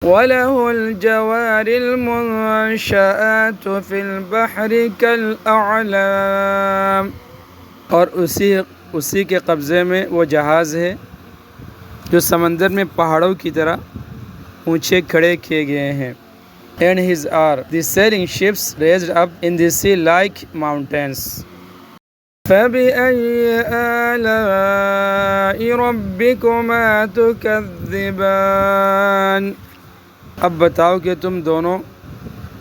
وَلَهُ الْجَوَارِ الْمُنشَآتُ فِي الْبَحْرِ كَالْأَعْلَامِ، اور اسی کے قبضے میں وہ جہاز ہے جو سمندر میں پہاڑوں کی طرح اونچے کھڑے کیے گئے ہیں. And his are the sailing ships raised up in the sea like mountains. فَبِأَيِّ آلَاءِ رَبِّكُمَا تُكَذِّبَانِ، اب بتاؤ کہ تم دونوں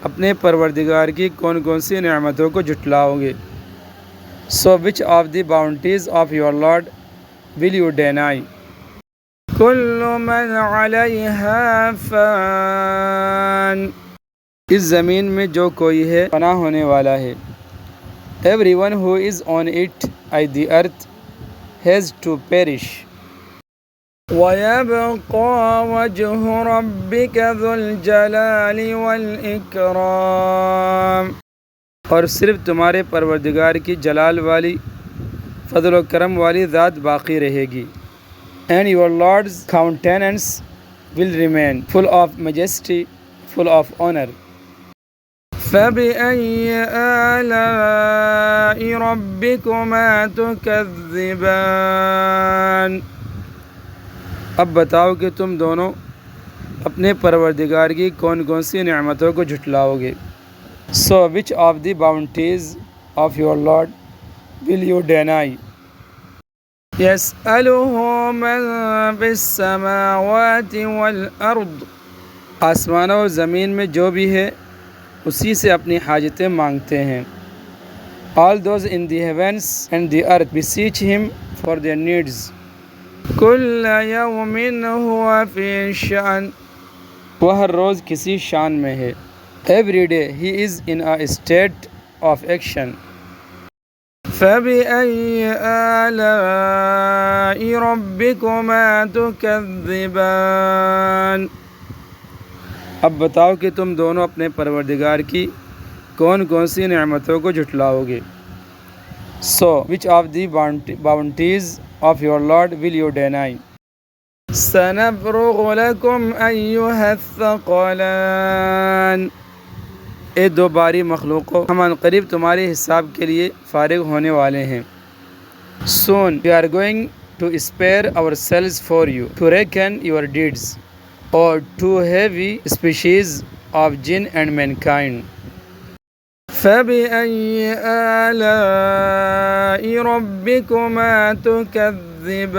اپنے پروردگار کی کون کون سی نعمتوں کو جھٹلاؤ گے. So which of the bounties of your Lord will you deny? كل من علیہا فان، اس زمین میں جو کوئی ہے فنا ہونے والا ہے. Everyone who is on it, the earth, has to perish. وَيَبْقَى وَجْهُ رَبِّكَ ذُو الْجَلَالِ وَالْإِكْرَامِ، اور صرف تمہارے پروردگار کی جلال والی فضل و کرم والی ذات باقی رہے گی. And your Lord's countenance will remain full of majesty, full of honor. فَبِأَيِّ آلَاءِ رَبِّكُمَا تُكَذِّبَانِ، اب بتاؤ کہ تم دونوں اپنے پروردگار کی کون کون سی نعمتوں کو جھٹلاؤ گے. So which of the bounties of your Lord will you deny? يَسْأَلُهُ مَنْ فِي السَّمَاوَاتِ وَالْأَرْضِ، آسمانوں اور زمین میں جو بھی ہے اسی سے اپنی حاجتیں مانگتے ہیں. All those in the heavens and the earth beseech him for their needs. كُلَّ يَوْمٍ هُوَ فِي شَأْنٍ، وہ ہر روز کسی شان میں ہے. Every day he is in a state of action. فَبِأَيِّ آلَاءِ رَبِّكُمَا تُكَذِّبَانِ، اب بتاؤ کہ تم دونوں اپنے پروردگار کی کون کون سی نعمتوں کو جھٹلاؤ گے. So which of the bounties of your Lord will you deny? سَنَفْرُغُ لَكُمْ أَيُّهَا الثَّقَلَانِ، اے دو باری مخلوقوں، ہم عنقریب تمہارے حساب کے لیے فارغ ہونے والے ہیں. Soon we are going to spare ourselves for you, to reckon your deeds, or two heavy species of jinn and mankind. فَبِأَيِّ آلَاءِ رَبِّكُمَا تُكَذِّبَانِ،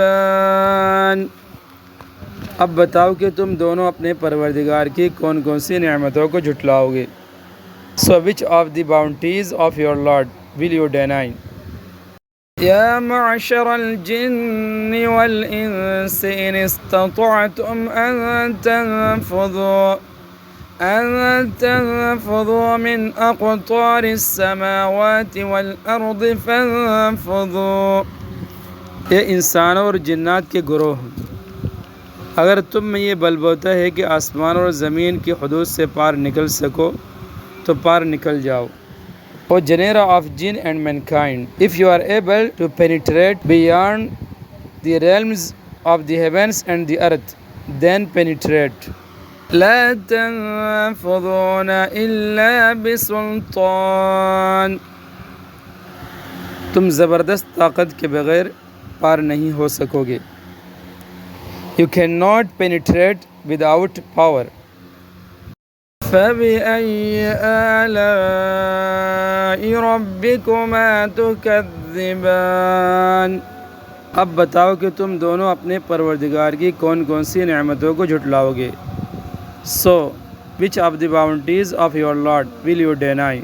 اب بتاؤ کہ تم دونوں اپنے پروردگار کی کون کون سی نعمتوں کو جھٹلاؤ گے. So which of the bounties of your Lord will you deny? يَا مَعْشَرَ الْجِنِّ وَالْإِنسِ إِنِ اسْتَطَعْتُمْ أَن تَنفُذُوا مِنْ أَقْطَارِ السَّمَاوَاتِ وَالْأَرْضِ فَانفُذُوا، یہ انسانوں اور جنات کے گروہ، اگر تم میں یہ بل بوتا ہے کہ آسمان اور زمین کی حدود سے پار نکل سکو تو پار نکل جاؤ. O genera of jinn and mankind, if you are able to penetrate beyond the realms of the heavens and the earth, then penetrate. لا تنفذون إلا بسلطان، تم زبردست طاقت کے بغیر پار نہیں ہو سکو گے. You cannot penetrate without power. فَبِأَيِّ آلَاءِ رَبِّكُمَا تُكَذِّبَانِ، اب بتاؤ کہ تم دونوں اپنے پروردگار کی کون کون سی نعمتوں کو جھٹلاؤ گے. So which of the bounties of your Lord will you deny?